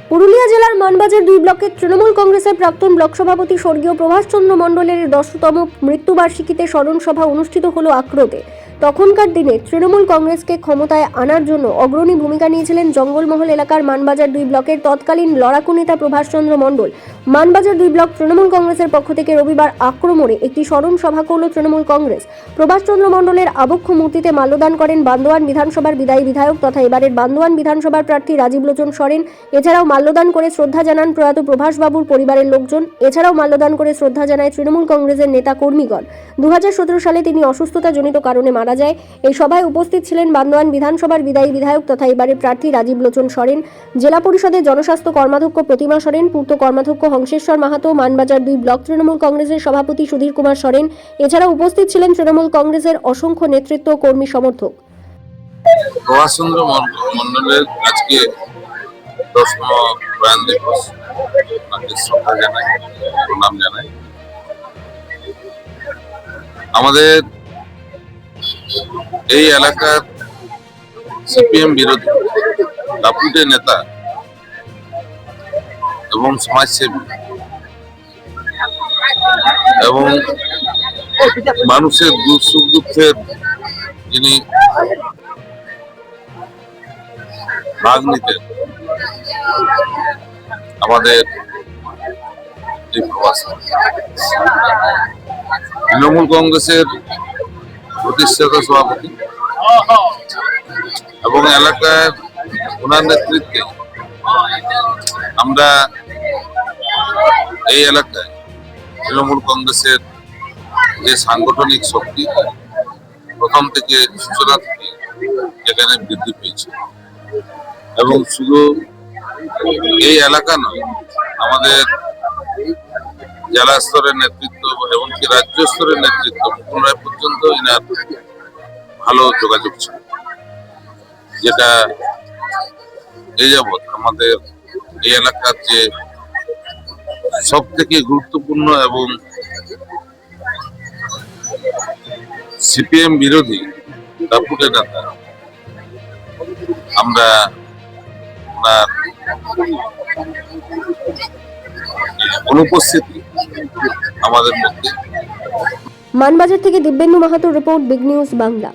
পুরুলিয়া জেলার মানবাজার 2 ব্লকের তৃণমূল কংগ্রেসের প্রাক্তন ব্লক সভাপতি স্বর্গীয় প্রভাষচন্দ্র মণ্ডলের 10তম মৃত্যুবার্ষিকীতে স্মরণ সভা অনুষ্ঠিত হলো আক্রোতে। তখনকার দিনে তৃণমূল কংগ্রেসকে ক্ষমতায় আনার জন্য অগ্রণী ভূমিকা নিয়েছিলেন জঙ্গলমহল এলাকার মানবাজার 2 ব্লকের তৎকালীন লড়াকু নেতা প্রভাষচন্দ্র মণ্ডল। মানবাজার 2 ব্লক তৃণমূল কংগ্রেসের পক্ষ থেকে রবিবার আক্রমণে একটি স্মরণ সভা করল তৃণমূল কংগ্রেস। প্রভাষচন্দ্র মণ্ডলের আবক্ষ মূর্তিতে মাল্যদান করেন বান্দোয়ান বিধানসভার বিদায়ী বিধায়ক তথা এবারের বান্দোয়ান বিধানসভার প্রার্থী রাজীব লোচন সরেন। এছাড়াও মাল্যদান করে শ্রদ্ধা জানান প্রয়াত প্রভাষবাবুর পরিবারের লোকজন। এছাড়াও মাল্যদান করে শ্রদ্ধা জানায় তৃণমূল কংগ্রেসের নেতা কর্মীগণ। 2017 সালে তিনি অসুস্থতাজনিত কারণে মারা যায়। এই সভায় উপস্থিত ছিলেন বান্দোয়ান বিধানসভার বিদায়ী বিধায়ক তথা এবারের প্রার্থী রাজীব লোচন সরেন, জেলা পরিষদের জনস্বাস্থ্য কর্মাধ্যক্ষ প্রতিমা সরেন, পূর্ত কর্মাধ্যক্ষ হংসেশ্বর মাহাতো, মানবাজার 2 ব্লক তৃণমূল কংগ্রেসের সভাপতি সুধীর কুমার সরেন। এছাড়াও উপস্থিত ছিলেন তৃণমূল কংগ্রেসের অসংখ্য নেতৃত্ব ও কর্মী সমর্থক। প্রভাষচন্দ্র মণ্ডলের আজকে 10তম প্রয়াণ দিবস, তাকে শ্রদ্ধা জানাই, প্রণাম জানাই। আমাদের এই এলাকার সিপিএম বিরোধী দাপুটে নেতা এবং সমাজসেবী এবং মানুষের সুখ দুঃখের যিনি ভাগ নিতেন আমাদের তৃণমূল কংগ্রেসের প্রতিষ্ঠাতা সভাপতি এবং এলাকার ওনার নেতৃত্বে আমরা এই এলাকায় তৃণমূল কংগ্রেসের যে সাংগঠনিক শক্তি প্রথম থেকে সূচনা থেকে এখানে বৃদ্ধি পেয়েছে এবং শুধু এই এলাকা নয়, আমাদের জেলা স্তরের নেতৃত্ব এমনকি রাজ্য স্তরের নেতৃত্ব মুকুল রায় পর্যন্ত এনার ভালো যোগাযোগ ছিল, যেটা এই যাবৎ আমাদের এই এলাকার যে সব থেকে গুরুত্বপূর্ণ এবং সিপিএম বিরোধী দাপুটে নেতা আমরা ওনার অনুপস্থিতি আমাদের মধ্যে। মানবাজার থেকে দিব্যেন্দু মাহাতোর রিপোর্ট, বিগ নিউজ বাংলা।